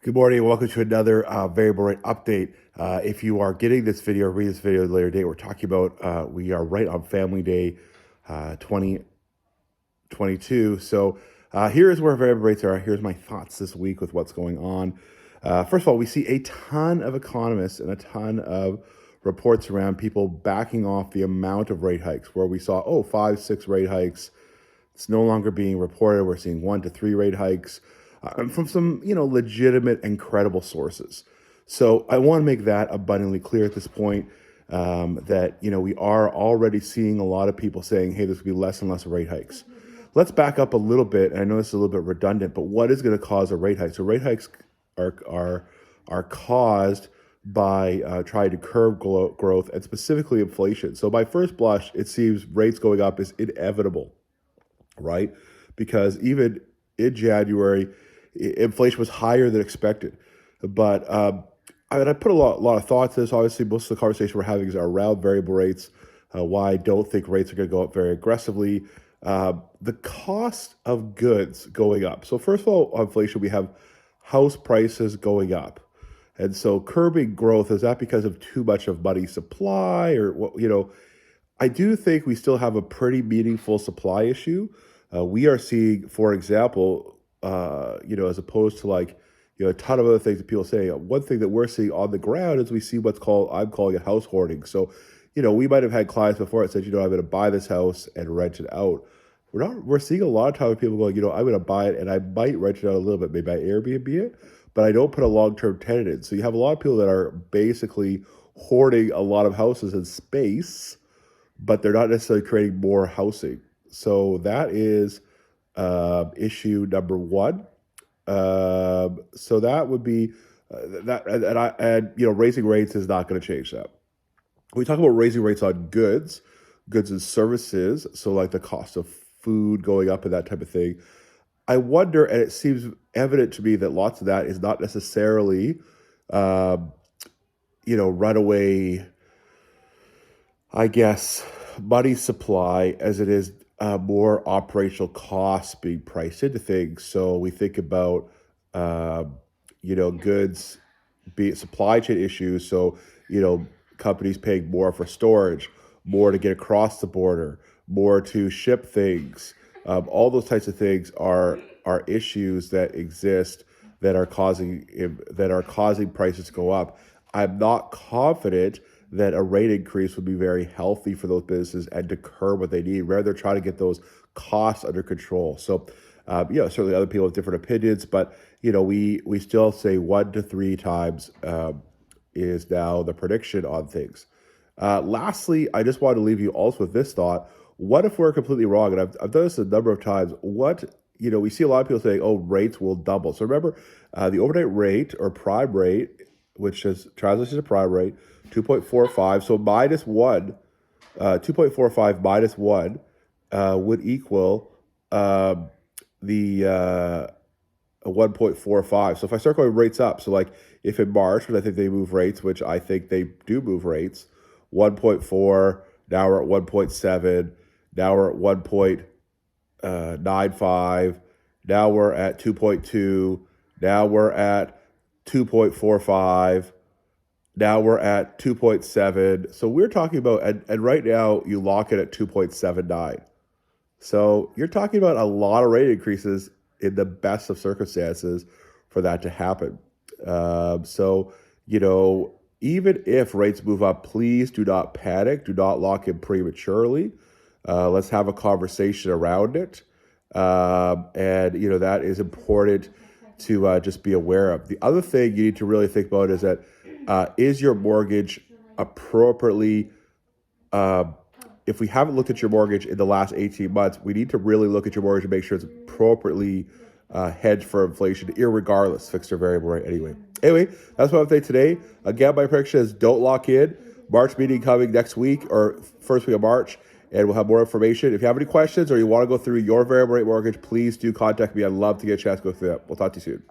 Good morning and welcome to another variable rate update. If you are getting this video or read this video at a later date, we're talking about, we are right on Family Day 2022. So here's where variable rates are. Here's my thoughts this week with what's going on. First of all, we see a ton of economists and a ton of reports around people backing off the amount of rate hikes, where we saw, 5, 6 rate hikes. It's no longer being reported. We're seeing 1 to 3 rate hikes from some, legitimate and credible sources. So I want to make that abundantly clear at this point, that, we are already seeing a lot of people saying, hey, there's going to be less and less rate hikes. Let's back up a little bit. And I know this is a little bit redundant, but what is going to cause a rate hike? So rate hikes are caused by trying to curb growth and specifically inflation. So by first blush, it seems rates going up is inevitable, right? Because even in January, inflation was higher than expected. But I put a lot of thought to this. Obviously, most of the conversation we're having is around variable rates. Why I don't think rates are going to go up very aggressively. The cost of goods going up. So first of all, on inflation, we have house prices going up. And so curbing growth, is that because of too much of money supply or what, I do think we still have a pretty meaningful supply issue. We are seeing, for example, as opposed to a ton of other things that people say, one thing that we're seeing on the ground is we see I'm calling it house hoarding. So, we might have had clients before that said, I'm going to buy this house and rent it out. We're seeing a lot of times people going, I'm going to buy it and I might rent it out a little bit, maybe I Airbnb it, but I don't put a long-term tenant in. So you have a lot of people that are basically hoarding a lot of houses and space, but they're not necessarily creating more housing. So that is issue number one. So that would be that, and raising rates is not going to change that. We talk about raising rates on goods and services, so like the cost of food going up and that type of thing. I wonder, and it seems evident to me that lots of that is not necessarily, runaway, I guess, money supply as it is more operational costs being priced into things. So we think about, goods, be it supply chain issues. So, companies paying more for storage, more to get across the border, more to ship things. All those types of things are issues that exist that are causing prices to go up. I'm not confident that a rate increase would be very healthy for those businesses and to curb what they need. Rather, they're trying to get those costs under control. So, certainly other people have different opinions, but we still say 1 to 3 times is now the prediction on things. Lastly, I just want to leave you also with this thought: what if we're completely wrong? And I've done this a number of times. We see a lot of people saying, "Oh, rates will double." So remember, the overnight rate or prime rate, which is translates to prime rate, 2.45. So minus 1, 2.45 minus 1 would equal the 1.45. So if I start going rates up, so like if in March, when I think they move rates, which I think they do move rates, 1.4, now we're at 1.7, now we're at 1.95, now we're at 2.2, now we're at 2.45, now we're at 2.7. So we're talking about, and right now you lock it at 2.79. So you're talking about a lot of rate increases in the best of circumstances for that to happen. So, even if rates move up, please do not panic. Do not lock in prematurely. Let's have a conversation around it. And that is important to just be aware of. The other thing you need to really think about is that is your mortgage appropriately, if we haven't looked at your mortgage in the last 18 months, we need to really look at your mortgage and make sure it's appropriately hedged for inflation, irregardless, fixed or variable rate anyway. Anyway, that's my update today. Again, my prediction is don't lock in. March meeting coming next week or first week of March, and we'll have more information. If you have any questions or you want to go through your variable rate mortgage, please do contact me. I'd love to get a chance to go through that. We'll talk to you soon.